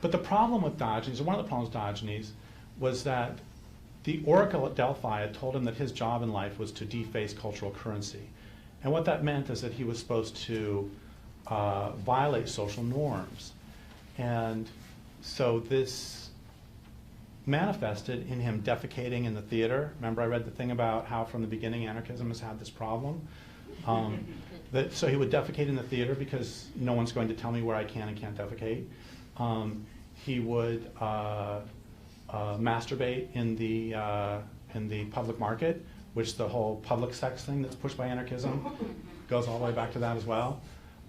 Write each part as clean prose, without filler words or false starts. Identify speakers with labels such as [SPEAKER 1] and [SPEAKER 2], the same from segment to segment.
[SPEAKER 1] But the problem with Diogenes, or one of the problems with Diogenes, was that the oracle at Delphi had told him that his job in life was to deface cultural currency. And what that meant is that he was supposed to violate social norms. And so this manifested in him defecating in the theater. Remember I read the thing about how from the beginning anarchism has had this problem? So he would defecate in the theater because no one's going to tell me where I can and can't defecate. He would masturbate in the public market, which the whole public sex thing that's pushed by anarchism goes all the way back to that as well.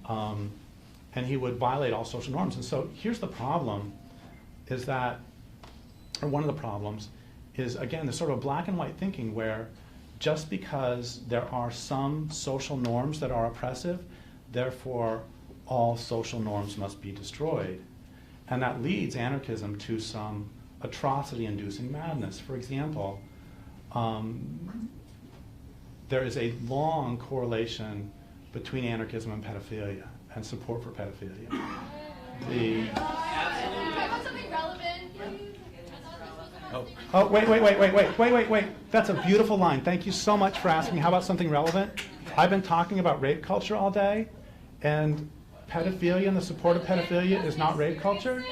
[SPEAKER 1] And he would violate all social norms. And so here's the problem, is that, or one of the problems, is again, this sort of black and white thinking where just because there are some social norms that are oppressive, therefore all social norms must be destroyed. And that leads anarchism to some atrocity-inducing madness. For example, there is a long correlation between anarchism and pedophilia and support for pedophilia.
[SPEAKER 2] Something relevant, please.
[SPEAKER 1] Oh, wait. That's a beautiful line. Thank you so much for asking. How about something relevant? I've been talking about rape culture all day, and pedophilia and the support of pedophilia is not rape culture?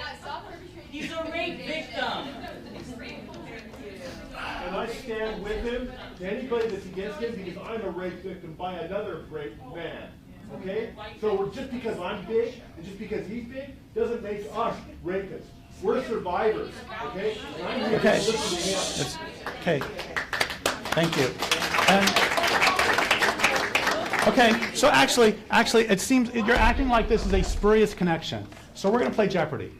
[SPEAKER 3] He's a rape victim.
[SPEAKER 4] And I stand with him, anybody that's against him, because I'm a rape victim by another rape man. Okay? So just because I'm big, and just because he's big, doesn't make us rapists. We're survivors, okay? And I'm here to listen to him.
[SPEAKER 1] Okay. Thank you. Okay, so actually, it seems you're acting like this is a spurious connection. So we're going to play Jeopardy.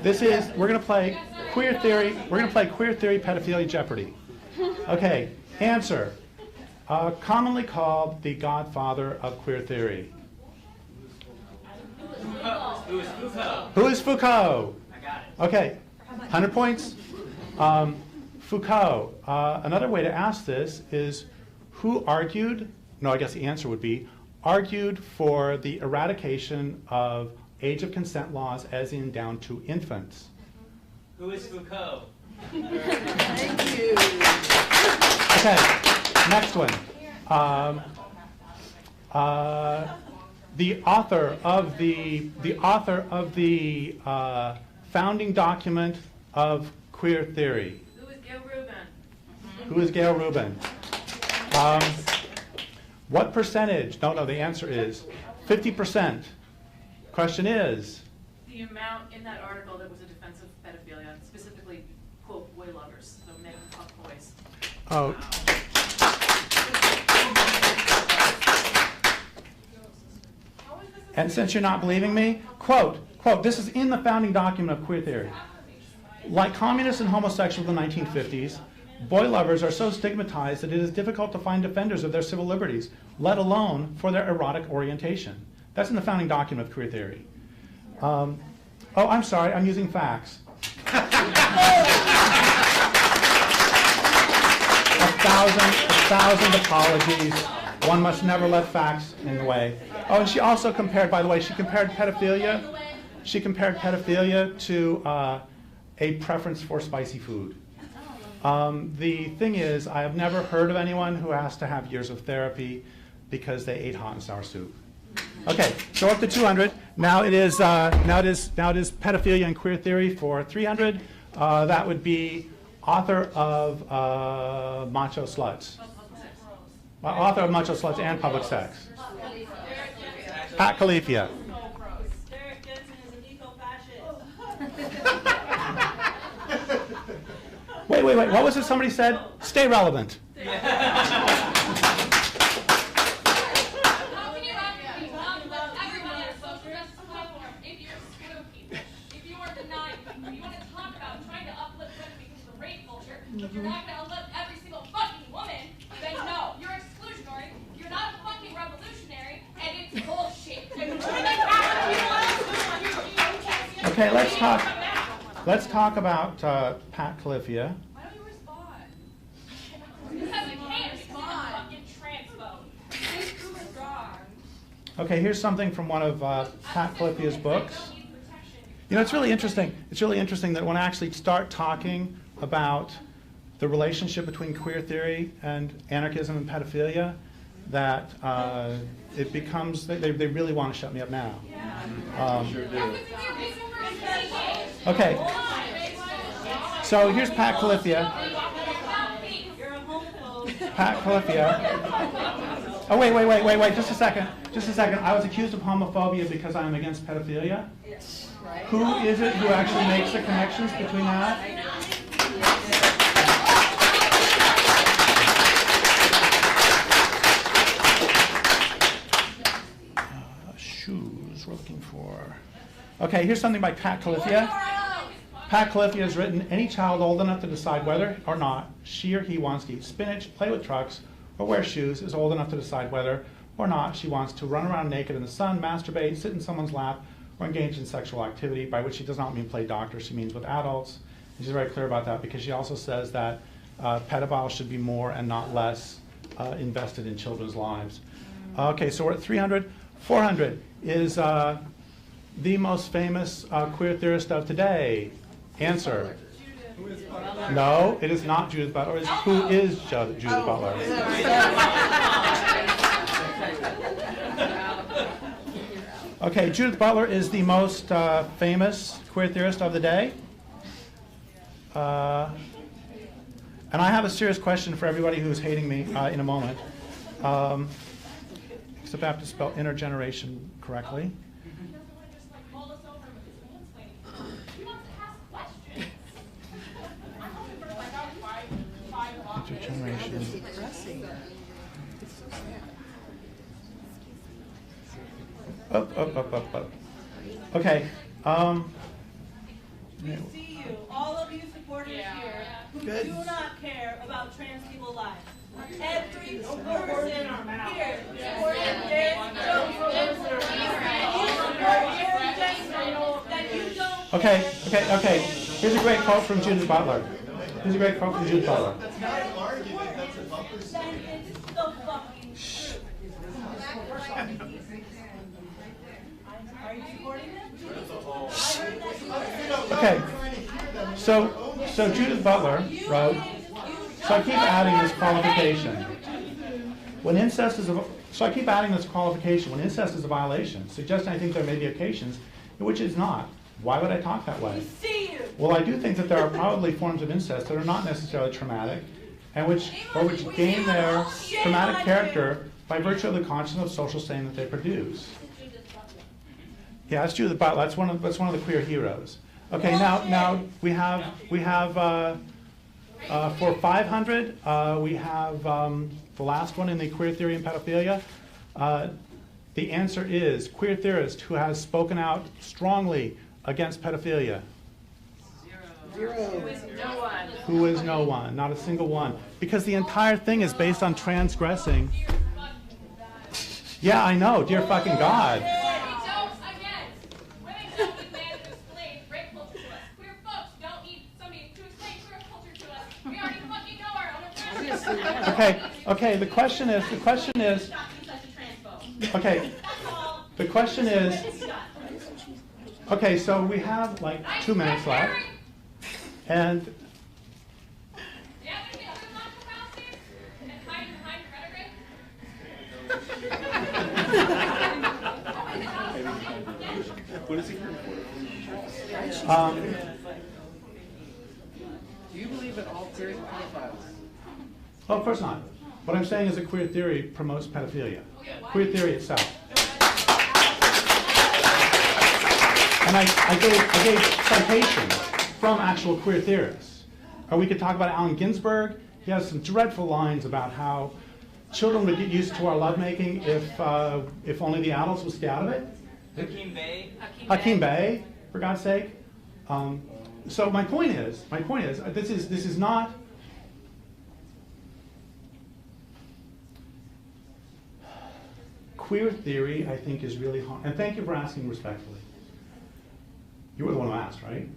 [SPEAKER 1] We're going to play queer theory. We're going to play queer theory pedophilia Jeopardy. Okay, answer. Commonly called the godfather of queer theory.
[SPEAKER 3] Who is Foucault?
[SPEAKER 1] Who is Foucault?
[SPEAKER 3] I got it.
[SPEAKER 1] Okay, 100 points. Foucault. Another way to ask this is who argued, no, I guess the answer would be, argued for the eradication of age of consent laws as in down to infants.
[SPEAKER 3] Who is Foucault?
[SPEAKER 2] Thank you.
[SPEAKER 1] Okay, next one. The author of the founding document of queer theory.
[SPEAKER 5] Who is Gail Rubin?
[SPEAKER 1] Who is Gail Rubin? What percentage? No, the answer is 50%. Question is?
[SPEAKER 5] The amount in that article that was a defense of pedophilia, specifically, quote, boy lovers, so men who fuck boys.
[SPEAKER 1] Oh. And since you're not believing me, quote, this is in the founding document of queer theory. Like communists and homosexuals in the 1950s, boy lovers are so stigmatized that it is difficult to find defenders of their civil liberties, let alone for their erotic orientation. That's in the founding document of queer theory. Oh, I'm sorry, I'm using facts. A thousand apologies. One must never let facts in the way. Oh, and she also compared, by the way, she compared pedophilia to a preference for spicy food. The thing is, I have never heard of anyone who has to have years of therapy because they ate hot and sour soup. Okay, so up to 200. Now it is pedophilia and queer theory for 300. That would be author of Macho Sluts. Author of Macho Sluts and Public Sex. Pat Califia.
[SPEAKER 6] Derrick Jensen is an eco-fascist.
[SPEAKER 1] Wait. What was it somebody said? Stay relevant.
[SPEAKER 2] If you're not going to uplift every single fucking woman, then no, you're exclusionary, you're not a fucking revolutionary, and it's bullshit.
[SPEAKER 1] Okay, let's talk about Pat Califia.
[SPEAKER 2] Why don't you respond? Because you can't respond. Fucking transphobe.
[SPEAKER 1] Okay, here's something from one of Pat Califia's books. You know, it's really interesting. It's really interesting that when I actually start talking about the relationship between queer theory and anarchism and pedophilia, that it becomes, they really want to shut me up now. Okay, so here's Pat Califia. Pat Califia. Oh, wait, just a second. I was accused of homophobia because I'm against pedophilia. Who is it who actually makes the connections between that? Shoes we're looking for. Okay, here's something by Pat Califia. Pat Califia has written, any child old enough to decide whether or not she or he wants to eat spinach, play with trucks, or wear shoes is old enough to decide whether or not she wants to run around naked in the sun, masturbate, sit in someone's lap, or engage in sexual activity, by which she does not mean play doctor, she means with adults. And she's very clear about that because she also says that pedophiles should be more and not less invested in children's lives. Okay, so we're at 300. 400 is the most famous queer theorist of today. Answer. No, it is not Judith Butler. It's who is Judith Butler? Okay, Judith Butler is the most famous queer theorist of the day. And I have a serious question for everybody who's hating me in a moment. Except I have to spell intergeneration correctly. Intergeneration. Up. Okay.
[SPEAKER 6] We see you, all of you supporters here, who do not care about trans people's lives. Every person here supports Derrick Jensen.
[SPEAKER 1] Okay. Here's a great quote from Judith Butler.
[SPEAKER 6] Are you supporting him?
[SPEAKER 1] Okay. So Judith Butler wrote, so I keep adding this qualification. When incest is a violation, suggesting I think there may be occasions in which it's not. Why would I talk that way? Well, I do think that there are probably forms of incest that are not necessarily traumatic, and which gain their traumatic character by virtue of the conscience of social stain that they produce. Yeah, that's Judith Butler. That's one of the queer heroes. Okay, now we have for 500 we have the last one in the queer theory and pedophilia. The answer is queer theorist who has spoken out strongly against pedophilia.
[SPEAKER 5] Zero. Who is no one.
[SPEAKER 1] Who is no one, not a single one. Because the entire thing is based on transgressing. Yeah, I know, dear fucking God. Okay, the question is, okay, so we have like 2 minutes left, and
[SPEAKER 7] What is he here for? Do you believe that all queers are pedophiles?
[SPEAKER 1] Oh, of course not. What I'm saying is that queer theory promotes pedophilia. Queer theory itself. And I gave citations from actual queer theorists. Or we could talk about Allen Ginsberg. He has some dreadful lines about how children would get used to our lovemaking if only the adults would stay out of it. Hakim Bey, for God's sake. So my point is, this is not. Queer theory, I think, is really hard. And thank you for asking respectfully. You were the one who asked, right?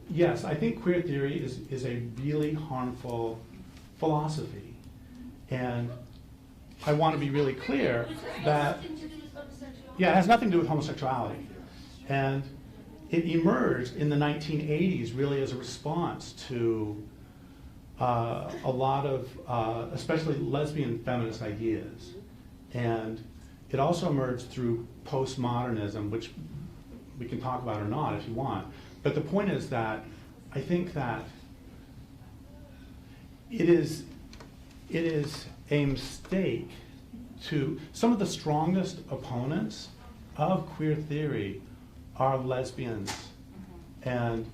[SPEAKER 1] Yes, I think queer theory is a really harmful philosophy. And I want to be really clear that, yeah, it has nothing to do with homosexuality. And it emerged in the 1980s really as a response to a lot of, especially lesbian feminist ideas. And it also emerged through postmodernism, which we can talk about or not if you want. But the point is that I think that it is a mistake to, some of the strongest opponents of queer theory are lesbians. And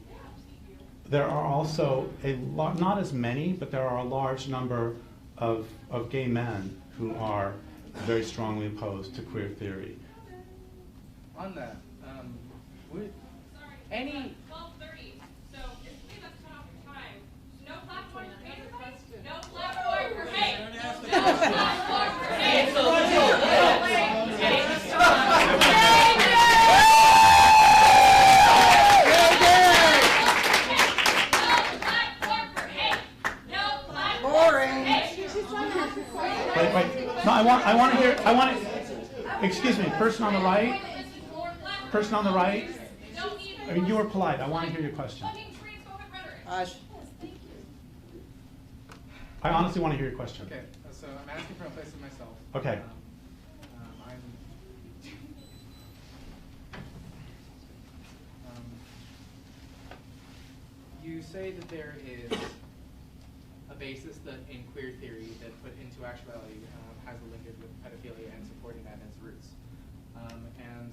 [SPEAKER 1] there are also not as many, but there are a large number of gay men who are very strongly opposed to queer theory.
[SPEAKER 7] On that, would any
[SPEAKER 2] 12:30. So if we have cut off your time, no platform for hate. No platform for hate. No platform for hate. No platform for hate. No platform for hate.
[SPEAKER 1] Wait. No, I want to hear, excuse me, person on the right, I mean, you were polite, I want to hear your question. I honestly want to hear your question.
[SPEAKER 7] okay, so I'm asking from a place of myself.
[SPEAKER 1] Okay.
[SPEAKER 7] You say that there is a basis that in queer theory that put into actuality has a linkage with pedophilia and supporting that as roots. And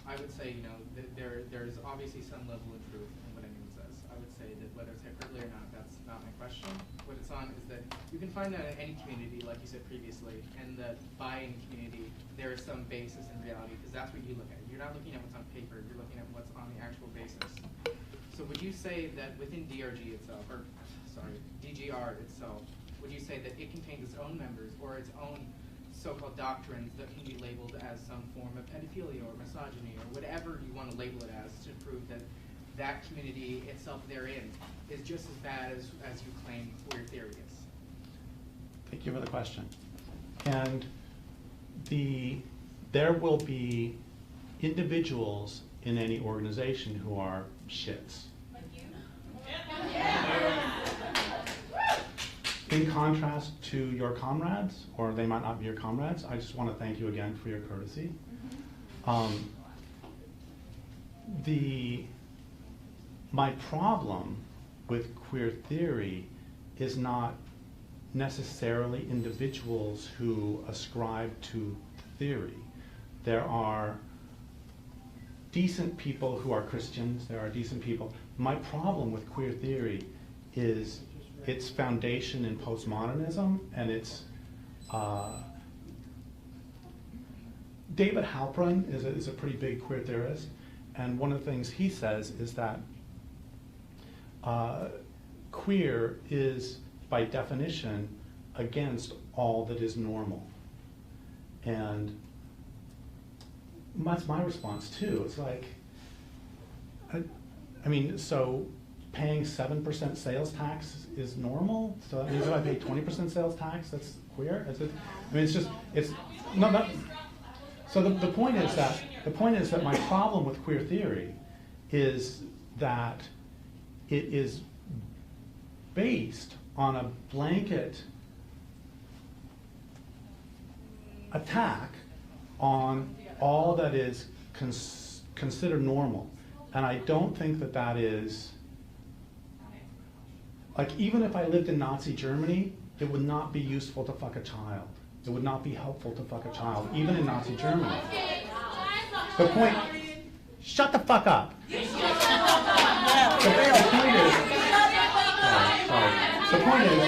[SPEAKER 7] I would say, you know, there's obviously some level of truth in what anyone says. I would say that whether it's hyperbole or not, that's not my question. What it's on is that you can find that in any community, like you said previously, and that by any community, there is some basis in reality, because that's what you look at. You're not looking at what's on paper, you're looking at what's on the actual basis. So would you say that within DRG itself, or sorry, DGR itself, would you say that it contains its own members or its own so-called doctrines that can be labeled as some form of pedophilia or misogyny or whatever you want to label it as to prove that that community itself therein is just as bad as you claim queer theory is?
[SPEAKER 1] Thank you for the question. And there will be individuals in any organization who are shits.
[SPEAKER 2] Like you?
[SPEAKER 1] In contrast to your comrades, or they might not be your comrades, I just want to thank you again for your courtesy. My problem with queer theory is not necessarily individuals who ascribe to theory. There are decent people who are Christians, there are decent people. My problem with queer theory is its foundation in postmodernism, and its David Halpern is a pretty big queer theorist, and one of the things he says is that queer is, by definition, against all that is normal. And that's my response too. It's like, I mean, so paying 7% sales tax is normal? So that means if I pay 20% sales tax, that's queer? Is it? I mean, it's just, it's, no. So the point is that my problem with queer theory is that it is based on a blanket attack on all that is considered normal. And I don't think that that is, like, even if I lived in Nazi Germany, it would not be useful to fuck a child. It would not be helpful to fuck a child, even in Nazi Germany. The point, shut the fuck up. The point is,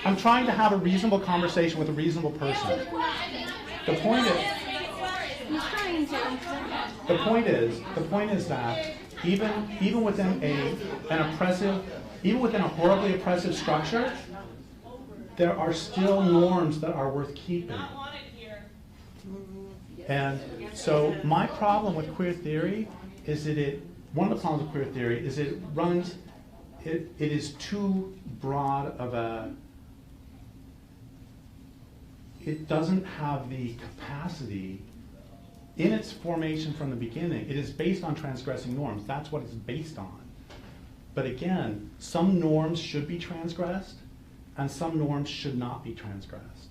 [SPEAKER 1] I'm trying to have a reasonable conversation with a reasonable person. The point is that even within a horribly oppressive structure, there are still norms that are worth keeping. And so my problem with queer theory is that one of the problems with queer theory is it is too broad of it doesn't have the capacity in its formation from the beginning, it is based on transgressing norms. That's what it's based on. But again, some norms should be transgressed, and some norms should not be transgressed.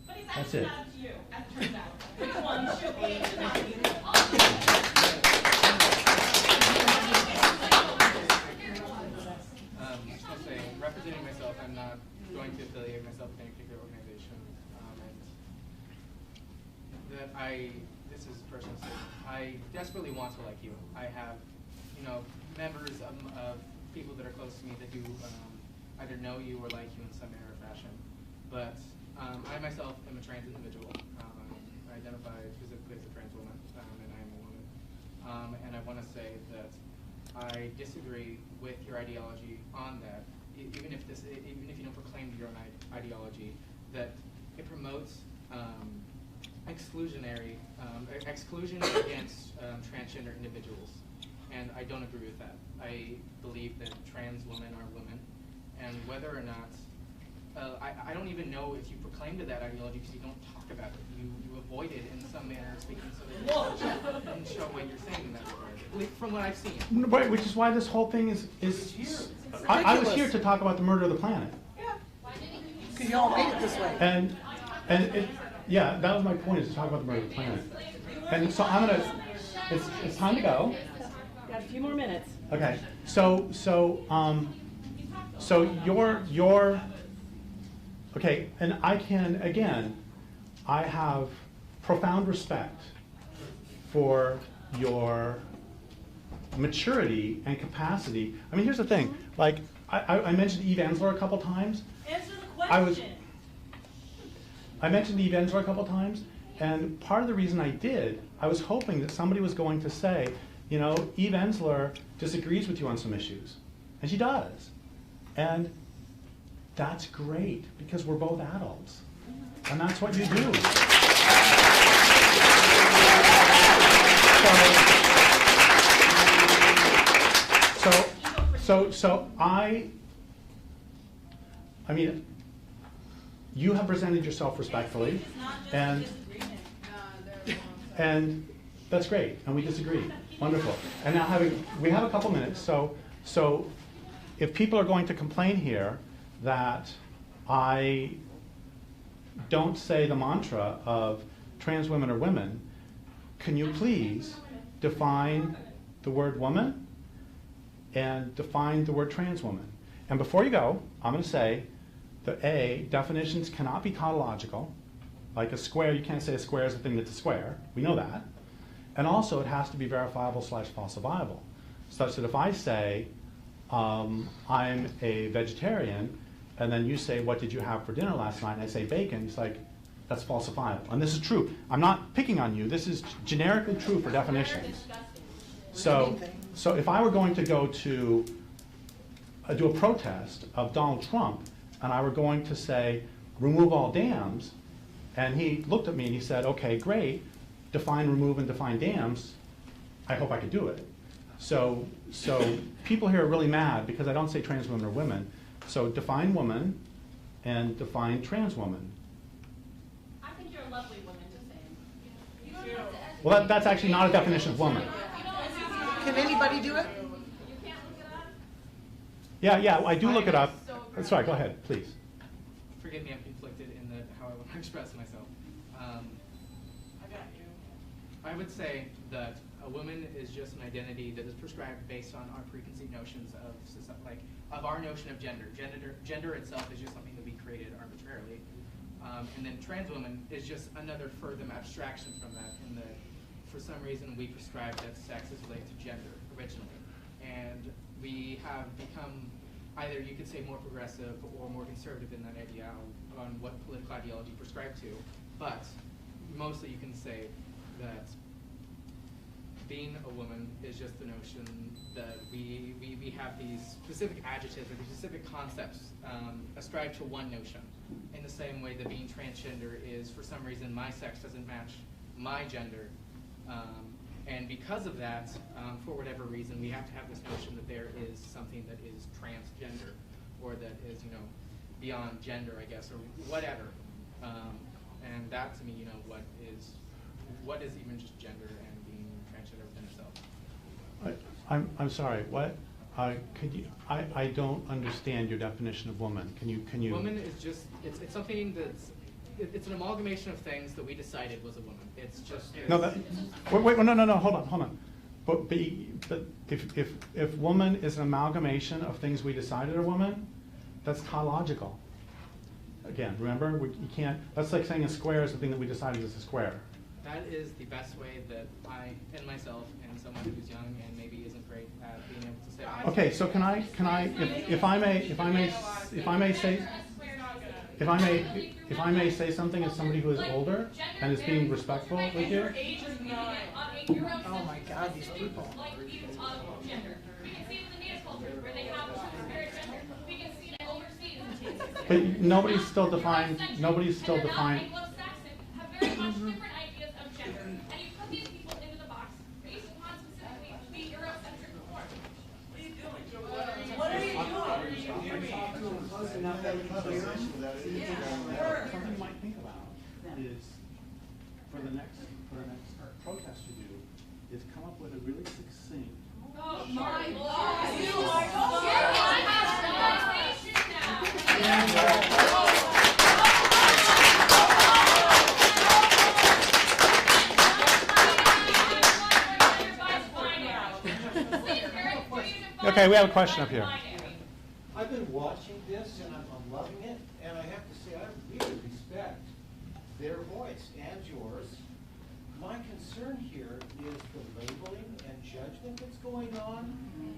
[SPEAKER 6] But it's
[SPEAKER 1] That's
[SPEAKER 6] actually
[SPEAKER 1] it.
[SPEAKER 6] not up to you, as it turns out. Which one should be and not be?
[SPEAKER 7] I'll say, representing myself, I'm not going to affiliate myself with any particular organization. And that this is a personal statement, I desperately want to like you. I have, members of people that are close to me that do either know you or like you in some manner or fashion. But I myself am a trans individual. I identify specifically as a trans woman, and I am a woman. And I want to say that I disagree with your ideology on that. Even if you don't proclaim your own ideology, that it promotes exclusion against transgender individuals, and I don't agree with that. I believe that trans women are women, and whether or not I don't even know if you proclaim to that ideology because you don't talk about it. You avoid it in some manner, speaking so that you don't show what you're saying in that regard. From what I've seen.
[SPEAKER 1] Right, which is why this whole thing is I was here to talk about the murder of the planet.
[SPEAKER 8] Because y'all made it this way.
[SPEAKER 1] And yeah, that was my point, is to talk about the murder of the planet. And so it's time to go.
[SPEAKER 9] Got a few more minutes.
[SPEAKER 1] Okay, so you're okay, and I have profound respect for your maturity and capacity. I mean, here's the thing, like, I mentioned Eve Ensler a couple times.
[SPEAKER 6] Answer the question.
[SPEAKER 1] I mentioned Eve Ensler a couple times, and part of the reason I did, I was hoping that somebody was going to say, Eve Ensler disagrees with you on some issues. And she does. And that's great, because we're both adults. And that's what you do. So I mean, you have presented yourself respectfully, and that's great, and we disagree. Wonderful. And now we have a couple minutes, so if people are going to complain here that I don't say the mantra of trans women are women, can you please define the word woman and define the word trans woman? And before you go, I'm going to say that definitions cannot be tautological. Like a square, you can't say a square is a thing that's a square. We know that. And also, it has to be verifiable/falsifiable, such that if I say I'm a vegetarian, and then you say, what did you have for dinner last night? And I say bacon, it's like, that's falsifiable. And this is true. I'm not picking on you. This is generically true for definitions. So if I were going to go to do a protest of Donald Trump, and I were going to say, remove all dams, and he looked at me and he said, okay, great, define remove and define dams, I hope I could do it. So people here are really mad because I don't say trans women or women. So define woman and define trans woman.
[SPEAKER 2] I think you're a lovely woman, just saying. You don't have to educate.
[SPEAKER 1] Well, that's actually not a definition of woman.
[SPEAKER 8] Can anybody do it?
[SPEAKER 2] You can't look it up?
[SPEAKER 1] Yeah, I do look it up. Sorry, go ahead, please.
[SPEAKER 7] Forgive me, I'm conflicted in how I want to express myself.
[SPEAKER 6] I got you.
[SPEAKER 7] I would say that a woman is just an identity that is prescribed based on our preconceived notions of our notion of gender. Gender itself is just something that we created arbitrarily. And then trans woman is just another further abstraction from that, in that for some reason we prescribe that sex is related to gender originally. And we have become either, you could say, more progressive or more conservative in that idea on what political ideology prescribed to. But mostly you can say that being a woman is just the notion that we have these specific adjectives or these specific concepts ascribed to one notion. In the same way that being transgender is, for some reason, my sex doesn't match my gender. And because of that, for whatever reason, we have to have this notion that there is something that is transgender, or that is, beyond gender, I guess, or whatever. And that, to me, what is what is even just gender and being transgender within itself.
[SPEAKER 1] I'm sorry, what? Could you, I don't understand your definition of woman. Can you?
[SPEAKER 7] Woman is just, it's something that's, it's an amalgamation of things that we decided was a woman. It's just.
[SPEAKER 1] No, that, wait, no, hold on. But if woman is an amalgamation of things we decided are woman, that's tautological. Again, remember, you can't, that's like saying a square is the thing that we decided is a square.
[SPEAKER 7] That is the best way that I, and myself, and someone who's young and maybe isn't great at being able to say.
[SPEAKER 1] Okay, so can I, if I may say something as somebody who is older and is being respectful with you?
[SPEAKER 8] Oh my God, these people.
[SPEAKER 2] We can see it in the Native culture where they have transparent gender. We can see it overseas.
[SPEAKER 1] But nobody's still defined.
[SPEAKER 2] Anglo-Saxon have very much different ideas of gender. And you put these people into the box based upon specifically the Eurocentric form.
[SPEAKER 6] What are you doing? What are you doing?
[SPEAKER 1] Close enough that we can clear. Something you might think about is for the next protest you do is come up with a really succinct.
[SPEAKER 2] Oh my God!
[SPEAKER 6] You are
[SPEAKER 1] Okay, we have a question up here.
[SPEAKER 10] I've been watching this and I'm loving it, and I have to say I really respect their voice and yours. My concern here is the labeling and judgment that's going on.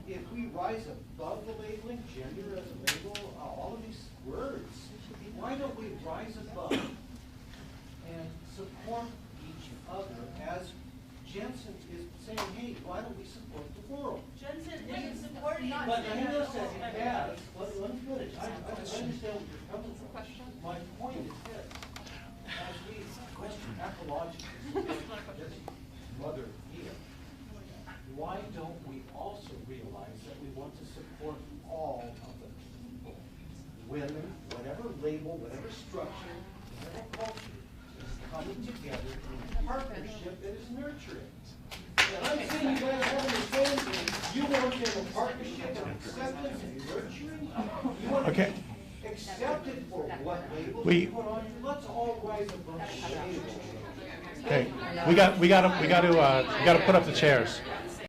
[SPEAKER 10] If we rise above the labeling, gender as a label, all of these words, why don't we rise above and support each other as Jensen is saying, hey, why don't we support the world?
[SPEAKER 6] Jensen isn't supporting.
[SPEAKER 10] But hang on a second, Dad, let me finish. I understand what you're coming from. My point is this. As we ecologically, just mother here, why don't we also realize that we want to support all of the people, women, whatever label, whatever structure, whatever culture, is coming together in a partnership that is nurturing. And I'm saying you guys have the same thing. You want to have a partnership of acceptance and nurturing? You want to be accepted for what labels you put on you? Let's all rise above the labels.
[SPEAKER 1] Okay, we got to put up the chairs.